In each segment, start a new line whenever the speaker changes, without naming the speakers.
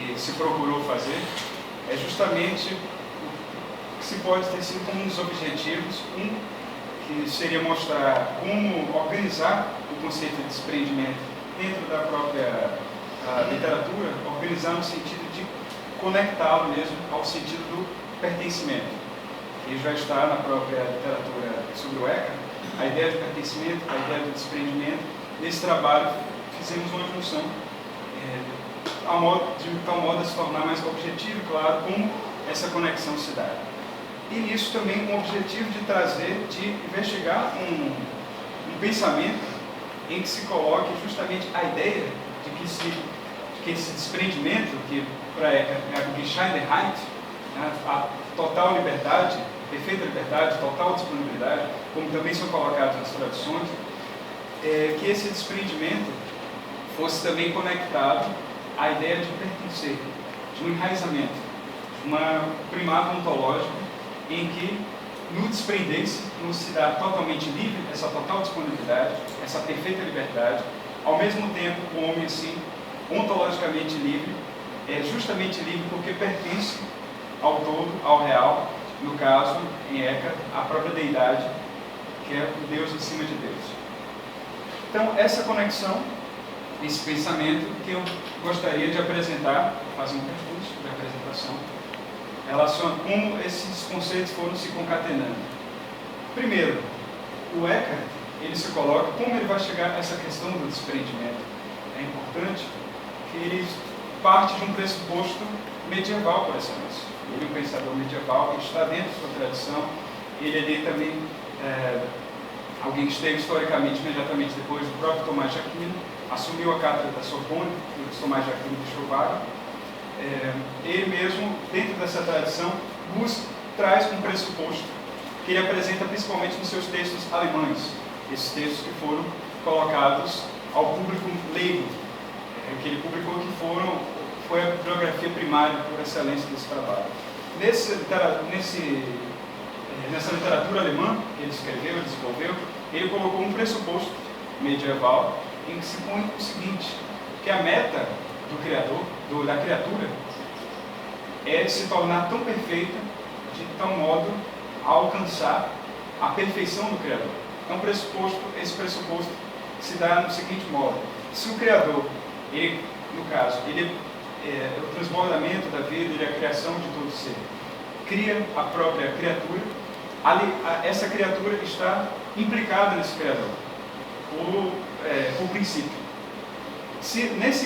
que se procurou fazer é justamente o que se pode ter sido como um dos objetivos, que seria mostrar como organizar o conceito de desprendimento dentro da própria literatura, organizar no sentido de conectá-lo mesmo ao sentido do pertencimento. E já está na própria literatura sobre o Eckhart, a ideia de pertencimento, a ideia do desprendimento. Nesse trabalho fizemos uma junção de tal modo a se tornar mais objetivo e claro como essa conexão se dá. E nisso também um objetivo de trazer, de investigar um pensamento em que se coloque justamente a ideia de que esse desprendimento, que para Eckhart é a Gescheiderheit, a total liberdade, perfeita liberdade, total disponibilidade, como também são colocados nas traduções, que esse desprendimento fosse também conectado à ideia de pertencer, de um enraizamento, de um primato ontológico em que no desprender-se não se dá totalmente livre, essa total disponibilidade, essa perfeita liberdade, ao mesmo tempo o homem assim, ontologicamente livre, é justamente livre porque pertence ao todo, ao real, no caso, em Eckhart, a própria deidade, que é o Deus acima de Deus. Então, essa conexão, esse pensamento que eu gostaria de apresentar, fazer um percurso de apresentação, relaciona como esses conceitos foram se concatenando. Primeiro, o Eckhart, ele se coloca, como ele vai chegar a essa questão do desprendimento? É importante que ele parte de um pressuposto medieval, por excelência. Ele é um pensador medieval, ele está dentro da sua tradição, ele ali também alguém que esteve historicamente, imediatamente depois do próprio Tomás de Aquino, assumiu a cátedra da Sorbonne, que o Tomás de Aquino deixou vaga. Ele mesmo, dentro dessa tradição, traz um pressuposto que ele apresenta principalmente nos seus textos alemães, esses textos que foram colocados ao público leigo, que ele publicou, que foi a bibliografia primária por excelência desse trabalho. Nessa literatura alemã que ele escreveu, ele desenvolveu, ele colocou um pressuposto medieval em que se põe o seguinte, que a meta do Criador, da criatura, é se tornar tão perfeita, de tal modo a alcançar a perfeição do Criador. Então, esse pressuposto se dá no seguinte modo: se o Criador, no caso, ele é o transbordamento da vida, ele é a criação de todo ser, cria a própria criatura, essa criatura está implicada nesse Criador, por princípio. Se nessa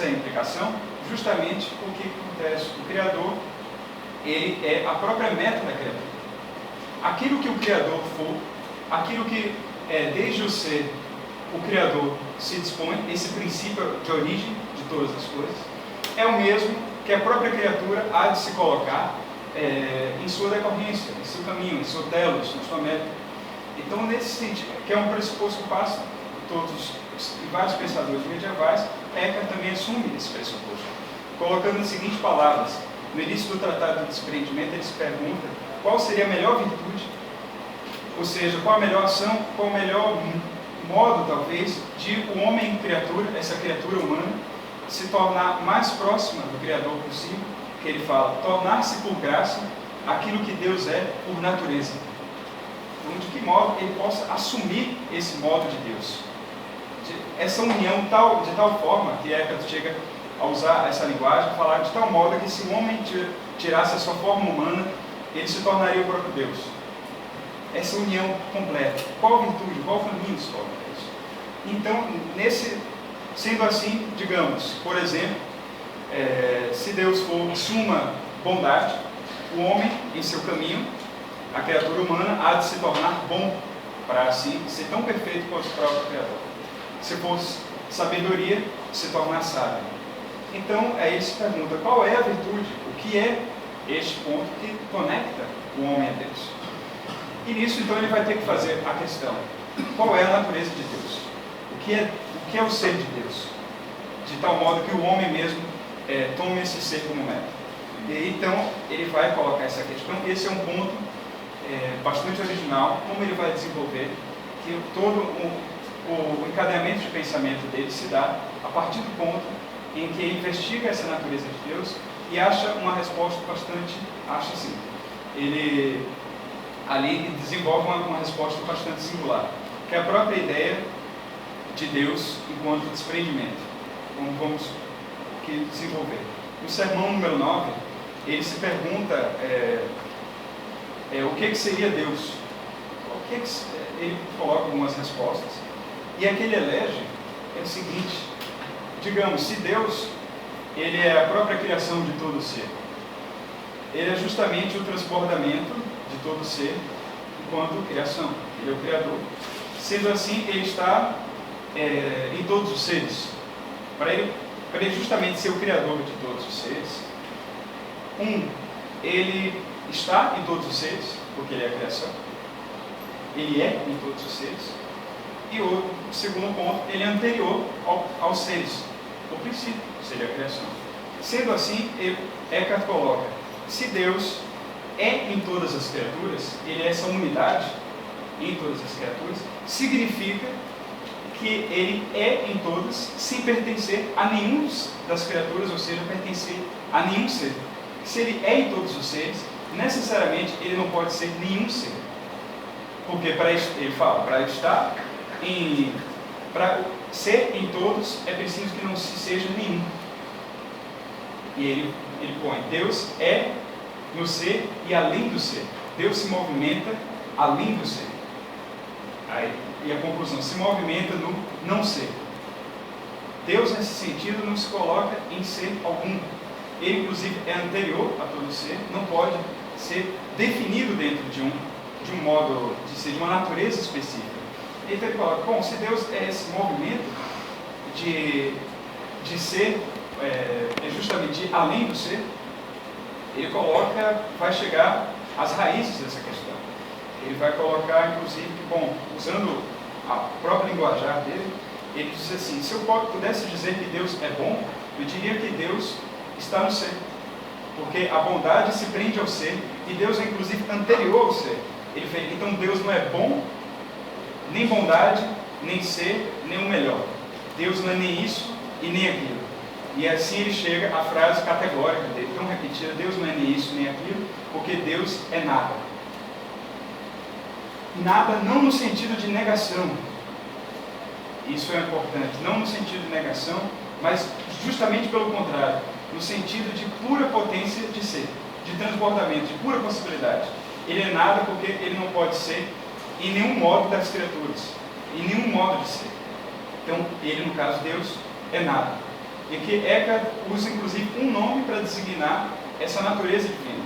implicação, justamente o que acontece? O Criador, ele é a própria meta da criatura. Aquilo que o Criador for, aquilo que desde o ser, o Criador se dispõe, esse princípio de origem de todas as coisas, é o mesmo que a própria criatura há de se colocar em sua decorrência, em seu caminho, em seu telos, na sua meta. Então, nesse sentido, que é um pressuposto que passa e vários pensadores medievais, Eckhart também assume esse pressuposto, colocando as seguintes palavras. No início do Tratado do Desprendimento, ele se pergunta qual seria a melhor virtude, ou seja, qual a melhor ação, qual o melhor modo, talvez, de o homem criatura, essa criatura humana, se tornar mais próxima do Criador possível, que ele fala, tornar-se por graça aquilo que Deus é por natureza. Então, de que modo ele possa assumir esse modo de Deus. Essa união de tal forma que Eckhart chega a usar essa linguagem, falar de tal modo que se o homem tirasse a sua forma humana, ele se tornaria o próprio Deus. Essa união completa. Qual virtude, qual caminho se torna isso? Então, sendo assim, digamos, por exemplo, se Deus for suma bondade, o homem, em seu caminho, a criatura humana, há de se tornar bom, para assim ser tão perfeito quanto o próprio Criador. Se fosse sabedoria, se tornar sábio. Então, aí ele se pergunta, qual é a virtude? O que é este ponto que conecta o homem a Deus? E nisso, então, ele vai ter que fazer a questão, qual é a natureza de Deus? O que é o ser de Deus? De tal modo que o homem mesmo tome esse ser como meta. E então, ele vai colocar essa questão, e esse é um ponto bastante original, como ele vai desenvolver, que todo o encadeamento de pensamento dele se dá a partir do ponto em que ele investiga essa natureza de Deus e acha uma resposta acha assim, ele ali desenvolve uma resposta bastante singular, que é a própria ideia de Deus enquanto desprendimento, como vamos desenvolver. No sermão número 9, ele se pergunta o que seria Deus. Ele coloca algumas respostas, e a que ele elege é o seguinte: digamos, se Deus ele é a própria criação de todo ser, ele é justamente o transbordamento de todo ser enquanto criação, ele é o Criador. Sendo assim, ele está em todos os seres. Para ele justamente ser o Criador de todos os seres, ele está em todos os seres, porque ele é a criação, ele é em todos os seres, e o segundo ponto, ele é anterior aos seres, o princípio seria a criação. Sendo assim, Eckhart coloca, se Deus é em todas as criaturas, ele é essa unidade em todas as criaturas, significa que ele é em todas, sem pertencer a nenhum das criaturas, ou seja, pertencer a nenhum ser. Se ele é em todos os seres, necessariamente ele não pode ser nenhum ser. Porque ele fala, para ser em todos, é preciso que não se seja nenhum. E ele põe, Deus é no ser e além do ser. Deus se movimenta além do ser. E a conclusão, se movimenta no não ser. Deus, nesse sentido, não se coloca em ser algum. Ele, inclusive, é anterior a todo ser, não pode ser definido dentro de um modo de ser, de uma natureza específica. Então ele coloca, bom, se Deus é esse movimento de ser, justamente além do ser, ele vai chegar às raízes dessa questão. Ele vai colocar, inclusive, que, bom, usando a própria linguajar dele, ele diz assim, se eu pudesse dizer que Deus é bom, eu diria que Deus está no ser, porque a bondade se prende ao ser, e Deus é, inclusive, anterior ao ser. Ele fez, então Deus não é bom, nem bondade, nem ser, nem o melhor. Deus não é nem isso e nem aquilo. E assim ele chega à frase categórica dele, tão repetida, Deus não é nem isso nem aquilo, porque Deus é nada. Nada não no sentido de negação, isso é importante, não no sentido de negação, mas justamente pelo contrário, no sentido de pura potência de ser, de transbordamento, de pura possibilidade. Ele é nada porque ele não pode ser em nenhum modo das criaturas, em nenhum modo de ser. Então, ele, no caso, Deus, é nada. E aqui Eckhart usa, inclusive, um nome para designar essa natureza divina.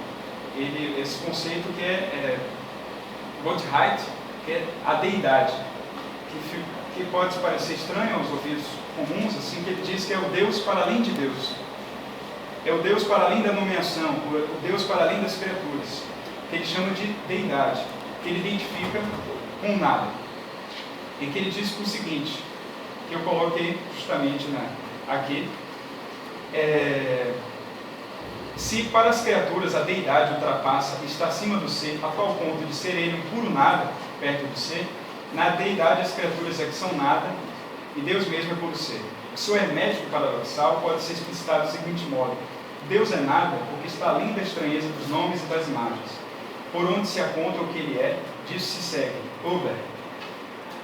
Esse conceito que é Gottheit, que é a deidade, que pode parecer estranho aos ouvidos comuns, assim, que ele diz que é o Deus para além de Deus. É o Deus para além da nomeação, o Deus para além das criaturas, que ele chama de deidade, que ele identifica com nada. E que ele diz o seguinte, que eu coloquei justamente aqui, se para as criaturas a deidade ultrapassa e está acima do ser, a tal ponto de ser ele um puro nada perto do ser, na deidade as criaturas é que são nada e Deus mesmo é puro ser. O seu hermético paradoxal pode ser explicitado do seguinte modo: Deus é nada porque está além da estranheza dos nomes e das imagens. Por onde se aponta o que ele é, disso se segue. Uber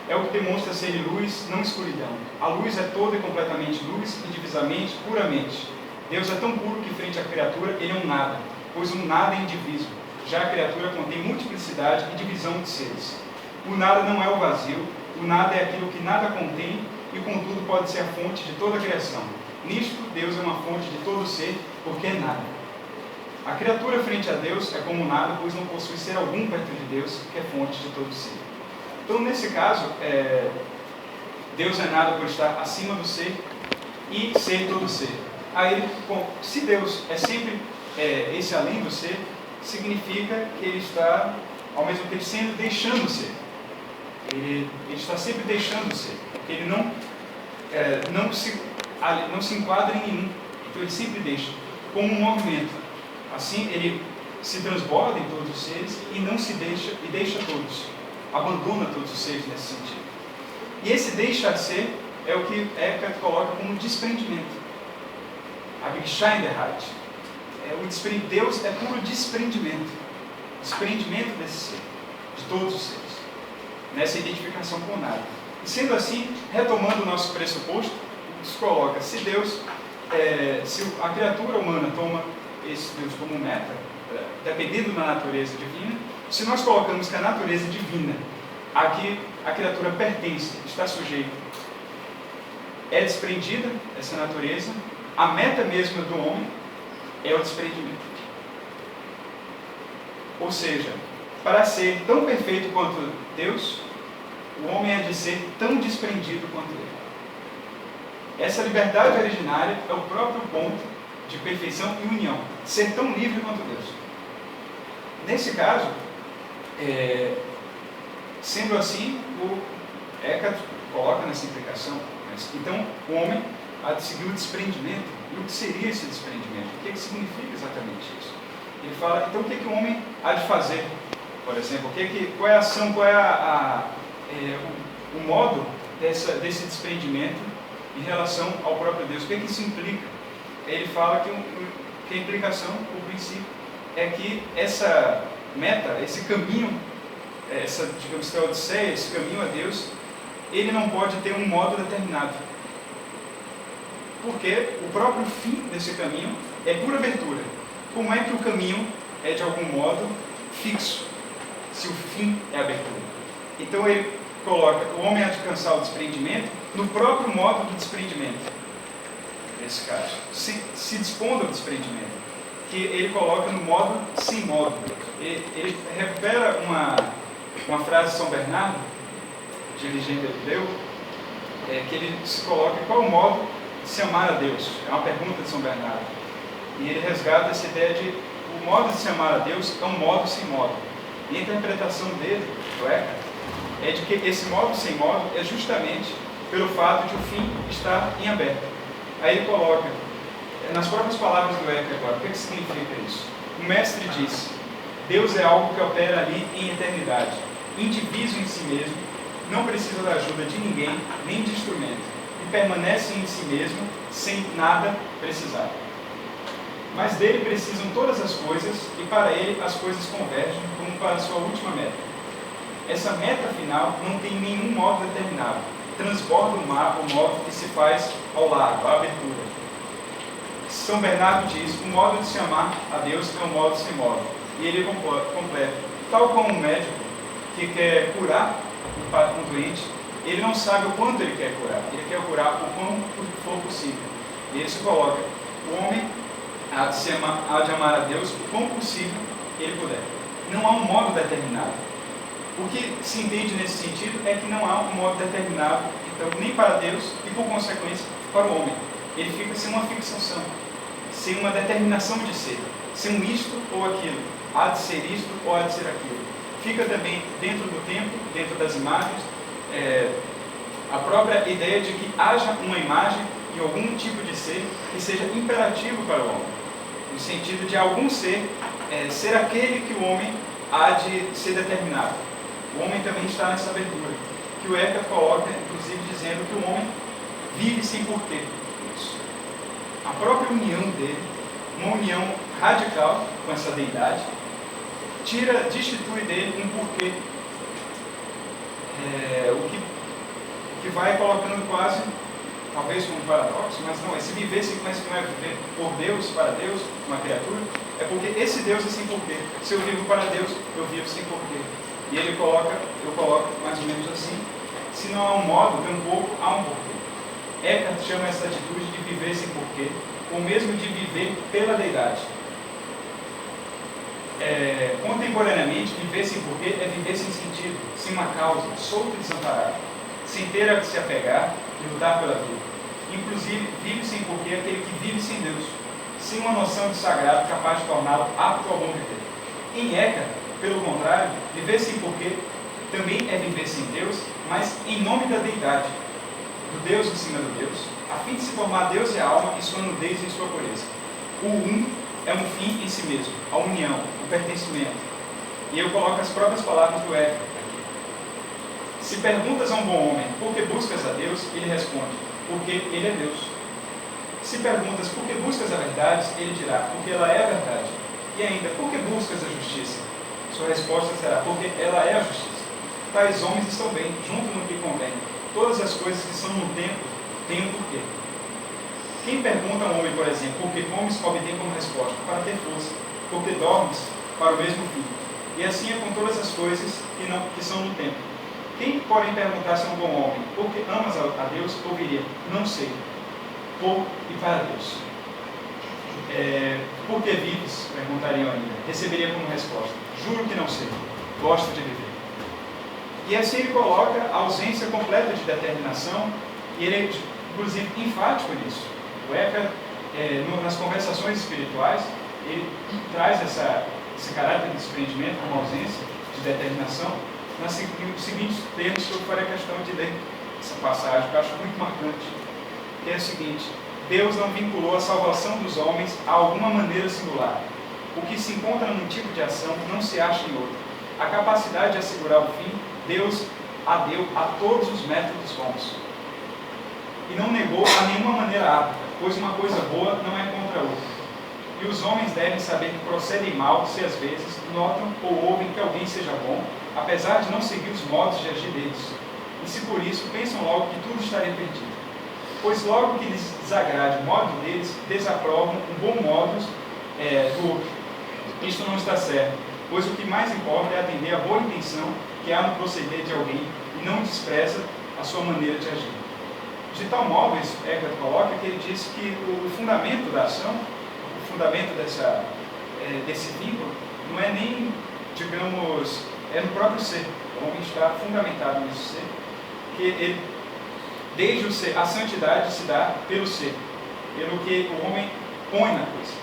é o que demonstra ser luz, não escuridão. A luz é toda e completamente luz, indivisamente, puramente. Deus é tão puro que frente à criatura ele é um nada, pois um nada é indivíduo. Já a criatura contém multiplicidade e divisão de seres. O nada não é o vazio, o nada é aquilo que nada contém e contudo pode ser a fonte de toda a criação. Nisto, Deus é uma fonte de todo ser, porque é nada. A criatura frente a Deus é como nada, pois não possui ser algum perto de Deus, que é fonte de todo ser. Então, nesse caso, Deus é nada por estar acima do ser e ser todo ser. Aí, bom, se Deus é sempre esse além do ser, significa que ele está, ao mesmo tempo, deixando ser. Ele está sempre deixando ser. Ele não se enquadra em nenhum. Então, ele sempre deixa, como um movimento. Assim, ele se transborda em todos os seres e não se deixa, e deixa todos. Abandona todos os seres nesse sentido. E esse deixar ser é o que Eckhart coloca como desprendimento. Bescheidenheit. Deus é puro desprendimento. Desprendimento desse ser, de todos os seres. Nessa identificação com nada. E sendo assim, retomando o nosso pressuposto, nos coloca, se a criatura humana toma esse Deus como meta, dependendo da natureza divina, se nós colocamos que a natureza divina, a que a criatura pertence, está sujeita, é desprendida, essa natureza, a meta mesma do homem é o desprendimento. Ou seja, para ser tão perfeito quanto Deus, o homem é de ser tão desprendido quanto ele. Essa liberdade originária é o próprio ponto de perfeição e união, ser tão livre quanto Deus. Nesse caso, sendo assim, o Eckhart coloca nessa implicação, então o homem há de seguir o desprendimento. E o que seria esse desprendimento? O que significa exatamente isso? Ele fala, então o que o homem há de fazer? Por exemplo, qual é a ação, qual é o modo desse desprendimento em relação ao próprio Deus? O que isso implica? Ele fala que a implicação, o princípio, é que essa meta, esse caminho, digamos que a odisseia, esse caminho a Deus, ele não pode ter um modo determinado. Porque o próprio fim desse caminho é por abertura. Como é que o caminho é de algum modo fixo, se o fim é abertura? Então ele coloca o homem há de alcançar o desprendimento no próprio modo do desprendimento. Nesse caso, se dispondo ao desprendimento, que ele coloca no modo sem modo. Ele recupera uma frase de São Bernardo, dirigente hebreu, que ele se coloca qual o modo de se amar a Deus. É uma pergunta de São Bernardo. E ele resgata essa ideia de o modo de se amar a Deus é um modo sem modo. E a interpretação dele, do Eckhart, é de que esse modo sem modo é justamente pelo fato de o fim estar em aberto. Aí ele coloca, nas próprias palavras do Eckhart agora, o que significa isso? O mestre diz, Deus é algo que opera ali em eternidade, indiviso em si mesmo, não precisa da ajuda de ninguém, nem de instrumento, e permanece em si mesmo, sem nada precisar. Mas dele precisam todas as coisas, e para ele as coisas convergem como para a sua última meta. Essa meta final não tem nenhum modo determinado, transborda o modo que se faz ao largo, a abertura. São Bernardo diz, o modo de se amar a Deus é um modo sem modo. E ele completa, tal como um médico que quer curar um doente, ele não sabe o quanto ele quer curar, ele quer curar o quanto for possível. E ele se coloca, o homem há de amar a Deus o quão possível ele puder. Não há um modo determinado. O que se entende nesse sentido é que não há um modo determinado, então, nem para Deus e, por consequência, para o homem. Ele fica sem uma fixação, sem uma determinação de ser, sem um isto ou aquilo, há de ser isto ou há de ser aquilo. Fica também dentro do tempo, dentro das imagens, a própria ideia de que haja uma imagem em algum tipo de ser que seja imperativo para o homem, no sentido de algum ser ser aquele que o homem há de ser determinado. O homem também está nessa abertura, que o Eckhart coloca, inclusive, dizendo que o homem vive sem porquê. Isso. A própria união dele, uma união radical com essa deidade, destitui dele um porquê, o que vai colocando quase, talvez como um paradoxo, mas não, esse viver sem mas não é viver por Deus, para Deus, uma criatura, é porque esse Deus é sem porquê. Se eu vivo para Deus, eu vivo sem porquê. E ele coloca, eu coloco mais ou menos assim, se não há um modo, tampouco há um porquê. Eckhart chama essa atitude de viver sem porquê, ou mesmo de viver pela deidade. Contemporaneamente, viver sem porquê é viver sem sentido, sem uma causa, solto e desamparado, sem ter a que se apegar e lutar pela vida. Inclusive, vive sem porquê aquele que vive sem Deus, sem uma noção de sagrado capaz de torná-lo apto ao bom viver. Em Eckhart, pelo contrário, viver sem porquê também é viver sem Deus, mas em nome da deidade, do Deus em cima do Deus, a fim de se formar Deus e a alma em sua nudez e em sua pureza. O é um fim em si mesmo, a união, o pertencimento. E eu coloco as próprias palavras do Eckhart aqui. Se perguntas a um bom homem, por que buscas a Deus? Ele responde, porque Ele é Deus. Se perguntas, por que buscas a verdade? verdades, ele dirá, porque ela é a verdade. E ainda, por que buscas a justiça? Sua resposta será, porque ela é a justiça. Tais homens estão bem, junto no que convém. Todas as coisas que são no tempo têm um porquê. Quem pergunta a um homem, por exemplo, por que comes, obtém como resposta, para ter força, porque dormes, para o mesmo fim. E assim é com todas as coisas que são no tempo. Quem, porém, perguntasse a um bom homem, por que amas a Deus, ouviria, não sei, por e para Deus. Por que vives? Perguntariam ainda. Receberia como resposta, juro que não sei, gosto de viver. E assim ele coloca a ausência completa de determinação, e ele é, inclusive, enfático nisso. O Eckhart, nas conversações espirituais, ele traz esse caráter de desprendimento como ausência de determinação, nos seguintes termos que eu farei questão de ler essa passagem, que eu acho muito marcante, que é o seguinte: Deus não vinculou a salvação dos homens a alguma maneira singular. O que se encontra num tipo de ação não se acha em outro. A capacidade de assegurar o fim, Deus a deu a todos os métodos bons. E não negou a nenhuma maneira apta, pois uma coisa boa não é contra outra. E os homens devem saber que procedem mal se às vezes notam ou ouvem que alguém seja bom, apesar de não seguir os modos de agir deles. E se por isso pensam logo que tudo estaria perdido. Pois logo que lhes desagrade o modo deles, desaprovam um bom modo do outro. Isto não está certo, pois o que mais importa é atender à boa intenção que há no proceder de alguém e não despreza a sua maneira de agir. De tal modo, Eckhart coloca que ele diz que o fundamento da ação, o fundamento desse vínculo, não é nem, digamos, é no próprio ser. O homem está fundamentado nesse ser, que ele, desde o ser, a santidade se dá pelo ser, pelo que o homem põe na coisa,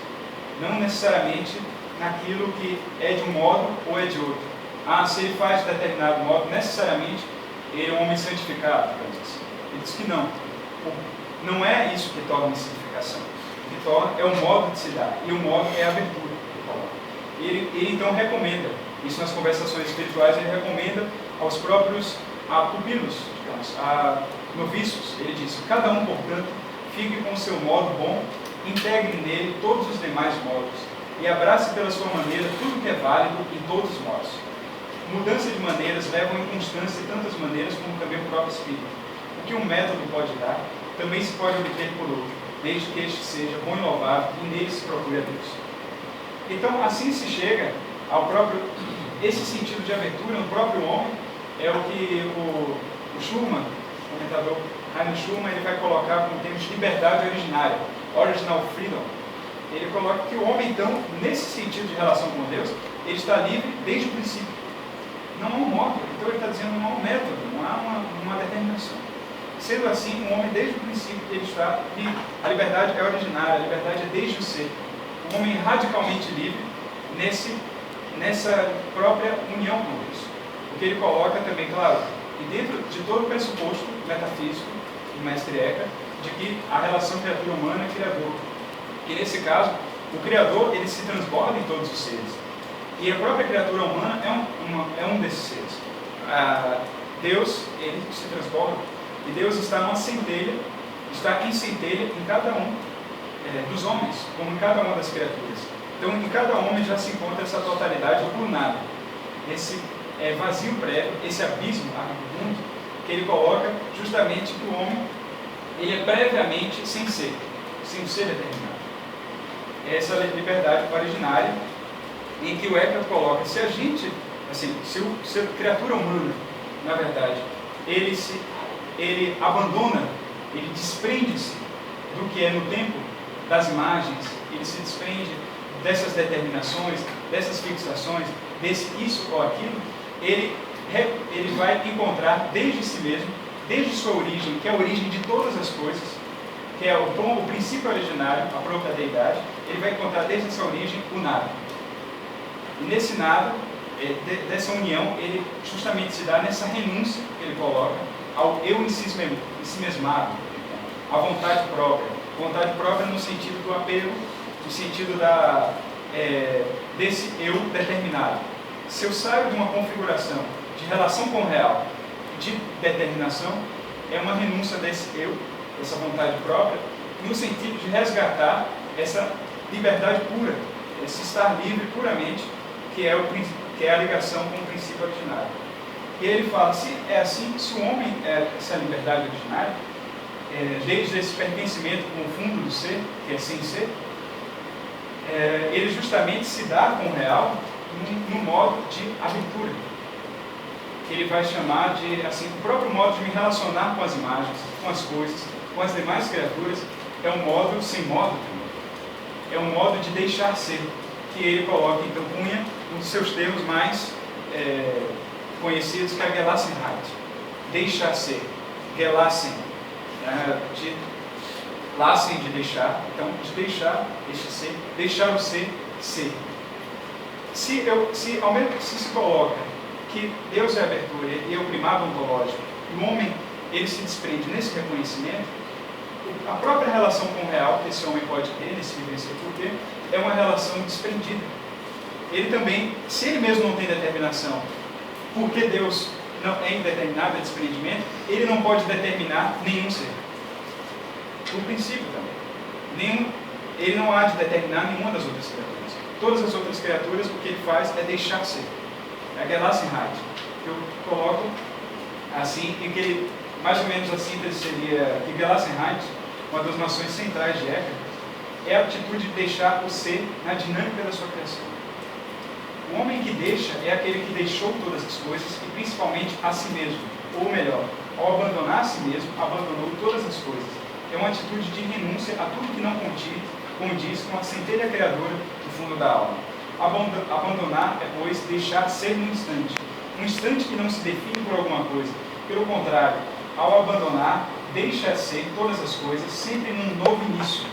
não necessariamente naquilo que é de um modo ou é de outro. Se ele faz de determinado modo, necessariamente ele é um homem santificado. Ele diz que não. Não é isso que torna a santificação. O que torna é o modo de se dar, e o modo é a abertura. Ele então recomenda, isso nas conversações espirituais, ele recomenda aos próprios pupilos, digamos, a noviços. Ele diz: cada um, portanto, fique com o seu modo bom, integre nele todos os demais modos, e abrace pela sua maneira tudo que é válido em todos os modos. Mudança de maneiras leva a inconstância de tantas maneiras como também o próprio Espírito. O que um método pode dar, também se pode obter por outro, desde que este seja bom e louvável e nele se procure a Deus. Então, assim se chega ao próprio, esse sentido de abertura no próprio homem, é o que o Schurman, o comentador Heinrich Schurman, ele vai colocar como termo de liberdade originária, original freedom. Ele coloca que o homem, então, nesse sentido de relação com Deus, ele está livre desde o princípio. Não há um modo, então ele está dizendo que não há um método, não há uma determinação. Sendo assim, o homem, desde o princípio, ele está livre. A liberdade é originária, a liberdade é desde o ser. O homem é radicalmente livre nessa própria união com Deus. O que ele coloca também, claro, e dentro de todo o pressuposto metafísico do mestre Eckhart, de que a relação criatura humana é criador. E nesse caso, o Criador, ele se transborda em todos os seres. E a própria criatura humana é um desses seres. Deus, ele se transborda. E Deus está numa centelha, está em centelha em cada um dos homens, como em cada uma das criaturas. Então, em cada homem já se encontra essa totalidade por nada. Esse vazio prévio, esse abismo mundo, que ele coloca justamente que o homem, ele é previamente sem ser determinado. Essa liberdade originária em que o Eckhart coloca, se a gente, assim, se a criatura humana, na verdade, ele abandona, ele desprende-se do que é no tempo, das imagens, ele se desprende dessas determinações, dessas fixações, desse isso ou aquilo, ele vai encontrar desde si mesmo, desde sua origem, que é a origem de todas as coisas, que é o princípio originário, a própria deidade, ele vai encontrar desde essa origem o nada. E nesse nada, dessa união, ele justamente se dá nessa renúncia que ele coloca ao eu em si mesmado, à vontade própria no sentido do apego, no sentido desse eu determinado. Se eu saio de uma configuração de relação com o real, de determinação, é uma renúncia desse eu, essa vontade própria, no sentido de resgatar essa liberdade pura, esse estar livre puramente, que é a ligação com o princípio originário. E ele fala, se é assim, se o homem é essa liberdade originária, desde esse pertencimento com o fundo do ser, que é sem ser, ele justamente se dá com o real no modo de abertura, que ele vai chamar de, assim, o próprio modo de me relacionar com as imagens, com as coisas, com as demais criaturas, é um modo sem modo também. É um modo de deixar ser, que ele coloca, então, punha um dos seus termos mais conhecidos, que é a Gelassenheit. Deixar ser. Gelassen. De lassen, de deixar. Então, de deixar este ser. Deixar o ser, ser. Se se coloca que Deus é a abertura e é o primado ontológico, e o homem, ele se desprende nesse reconhecimento, a própria relação com o real que esse homem pode ter nesse vivência porque é uma relação desprendida. Ele também, se ele mesmo não tem determinação, porque Deus não é indeterminado, é desprendimento, ele não pode determinar nenhum ser. O princípio também. Ele não há de determinar nenhuma das outras criaturas. Todas as outras criaturas, o que ele faz é deixar ser. É a Gelassenheit, que eu coloco assim, e que mais ou menos a síntese seria que Gelassenheit, uma das noções centrais de Eckhart, é a atitude de deixar o ser na dinâmica da sua criação. O homem que deixa é aquele que deixou todas as coisas e principalmente a si mesmo, ou melhor, ao abandonar a si mesmo, abandonou todas as coisas. É uma atitude de renúncia a tudo que não condiz com a centelha criadora do fundo da alma. Abandonar é, pois, deixar ser no instante. Um instante que não se define por alguma coisa. Pelo contrário, ao abandonar, deixa ser todas as coisas sempre num novo início,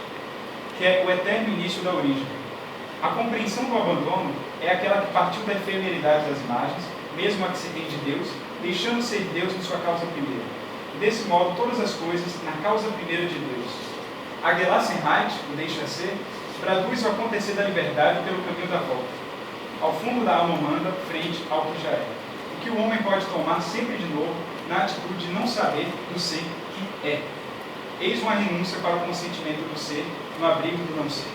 que é o eterno início da origem. A compreensão do abandono é aquela que partiu da efemeridade das imagens, mesmo a que se tem de Deus, deixando ser Deus em sua causa primeira. E desse modo, todas as coisas na causa primeira de Deus. A Gelassenheit, o deixa ser, traduz o acontecer da liberdade pelo caminho da volta, ao fundo da alma humana, frente ao que já é. O que o homem pode tomar sempre de novo na atitude de não saber do ser que é. Eis uma renúncia para o consentimento do ser no abrigo do não ser.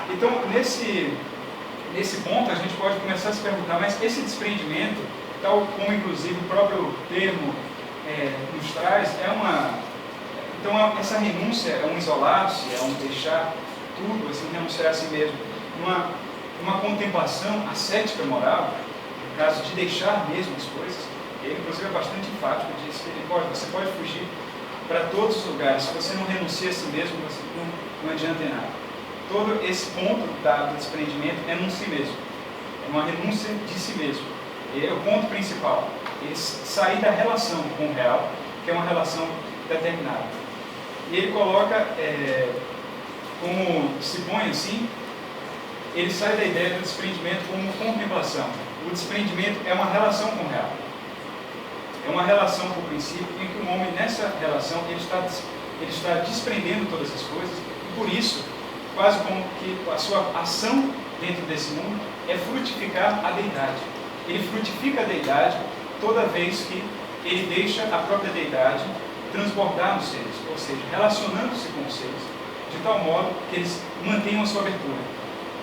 Então, nesse ponto, a gente pode começar a se perguntar, mas esse desprendimento, tal como inclusive o próprio termo nos traz, então essa renúncia é um isolar-se, é um deixar tudo, assim, renunciar a si mesmo, uma contemplação ascética moral, no caso de deixar mesmo as coisas. Ele, inclusive, é bastante enfático, diz que você pode fugir para todos os lugares, se você não renuncia a si mesmo, você não adianta em nada. Todo esse ponto do desprendimento é num si mesmo, é uma renúncia de si mesmo. É o ponto principal, sair da relação com o real, que é uma relação determinada. E ele coloca, como se põe assim, ele sai da ideia do desprendimento como contemplação. O desprendimento é uma relação com o real. É uma relação com o princípio em que o homem, nessa relação, ele está desprendendo todas as coisas, e por isso, quase como que a sua ação dentro desse mundo é frutificar a deidade. Ele frutifica a deidade toda vez que ele deixa a própria deidade transbordar nos seres, ou seja, relacionando-se com os seres, de tal modo que eles mantenham a sua abertura.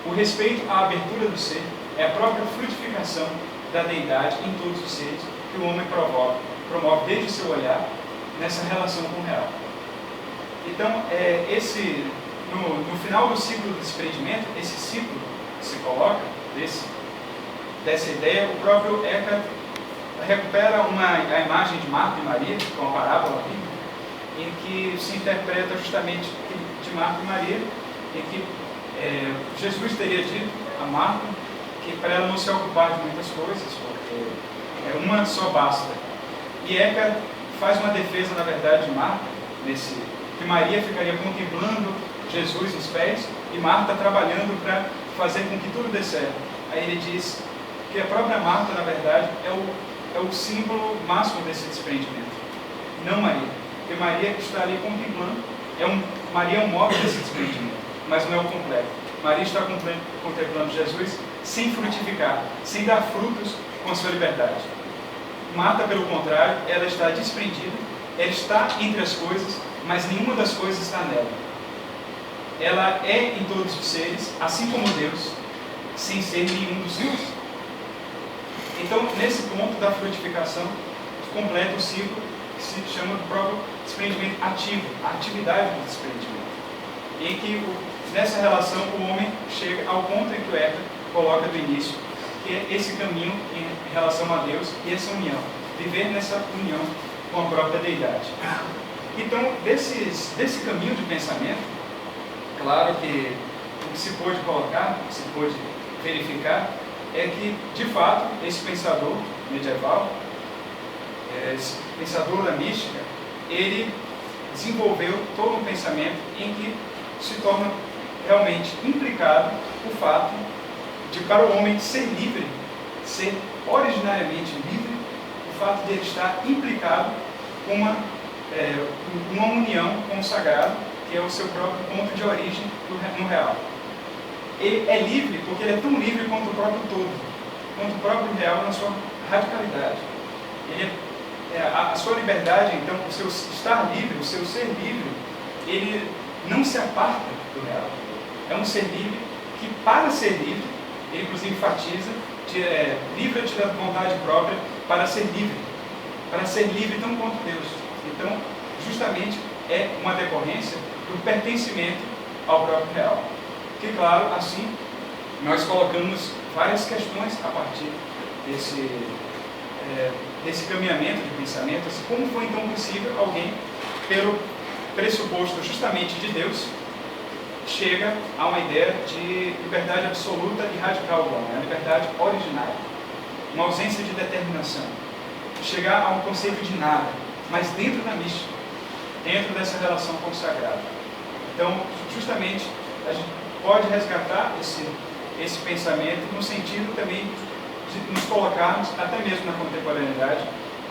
O respeito à abertura do ser é a própria frutificação da deidade em todos os seres que o homem promove desde o seu olhar nessa relação com o real. Então, no final do ciclo do desprendimento, esse ciclo que se coloca, dessa ideia, o próprio Eckhart recupera a imagem de Marta e Maria, que é uma parábola bíblica, em que se interpreta justamente de Marta e Maria, em que Jesus teria dito a Marta que para ela não se ocupar de muitas coisas, porque uma só basta. E Eckhart faz uma defesa, na verdade, de Marta, que Maria ficaria contemplando Jesus nos pés e Marta trabalhando para fazer com que tudo dê certo. Aí ele diz que a própria Marta, na verdade, é o símbolo máximo desse desprendimento, não Maria. Porque Maria está ali contemplando, Maria é um modo desse desprendimento, mas não é o completo. Maria está contemplando Jesus sem frutificar, sem dar frutos com a sua liberdade. Marta, pelo contrário, ela está desprendida, ela está entre as coisas, mas nenhuma das coisas está nela. ela é em todos os seres, assim como Deus, sem ser nenhum dos seus. Então, nesse ponto da frutificação, completa o ciclo que se chama do próprio desprendimento ativo, a atividade do desprendimento, em que nessa relação o homem chega ao ponto em que o Éter coloca do início, que é esse caminho em relação a Deus e essa união, viver nessa união com a própria Deidade. Então, desse caminho de pensamento, claro que o que se pôde colocar, o que se pôde verificar, é que, de fato, esse pensador medieval, esse pensador da mística, ele desenvolveu todo um pensamento em que se torna realmente implicado o fato de, para o homem ser livre, ser originariamente livre, o fato de ele estar implicado com uma união com o sagrado, que é o seu próprio ponto de origem no real. Ele é livre porque ele é tão livre quanto o próprio todo, quanto o próprio real na sua radicalidade. A sua liberdade, então, o seu estar livre, o seu ser livre, ele não se aparta do real. É um ser livre que, para ser livre, ele inclusive enfatiza, livra-te da vontade própria para ser livre tão quanto Deus. Então, justamente, é uma decorrência do pertencimento ao próprio real. Que, claro, assim, nós colocamos várias questões a partir desse caminhamento de pensamento, assim, como foi então possível alguém, pelo pressuposto justamente de Deus, chega a uma ideia de liberdade absoluta e radical do homem, a liberdade originária, uma ausência de determinação, chegar a um conceito de nada, mas dentro da mística, dentro dessa relação com o sagrado. Então, justamente, a gente pode resgatar esse pensamento no sentido também de nos colocarmos, até mesmo na contemporaneidade,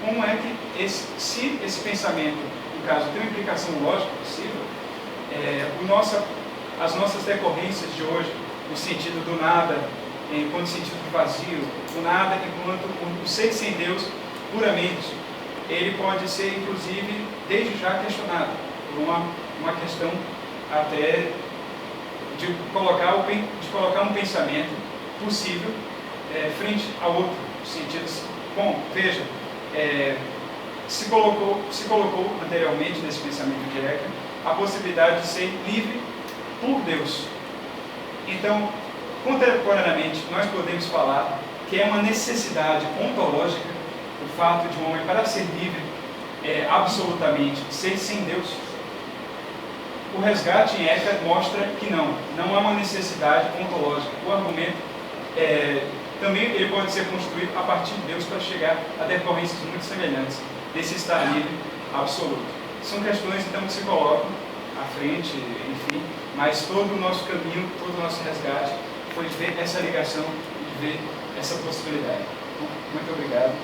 como é que se esse pensamento, no caso, tem uma implicação lógica possível, as nossas decorrências de hoje, no sentido do nada, enquanto sentido do vazio, do nada enquanto o ser sem Deus, puramente, ele pode ser, inclusive, desde já questionado, por uma questão até de colocar um pensamento possível frente a outro, no sentido assim, bom, veja, se colocou anteriormente nesse pensamento de Eckhart a possibilidade de ser livre por Deus. Então, contemporaneamente, nós podemos falar que é uma necessidade ontológica o fato de um homem, para ser livre, absolutamente ser sem Deus. O resgate em Eckhart mostra que não há uma necessidade ontológica. O argumento também ele pode ser construído a partir de Deus para chegar a decorrências muito semelhantes desse estar livre absoluto. São questões então que se colocam à frente, enfim, mas todo o nosso caminho, todo o nosso resgate foi de ver essa ligação, de ver essa possibilidade. Muito obrigado.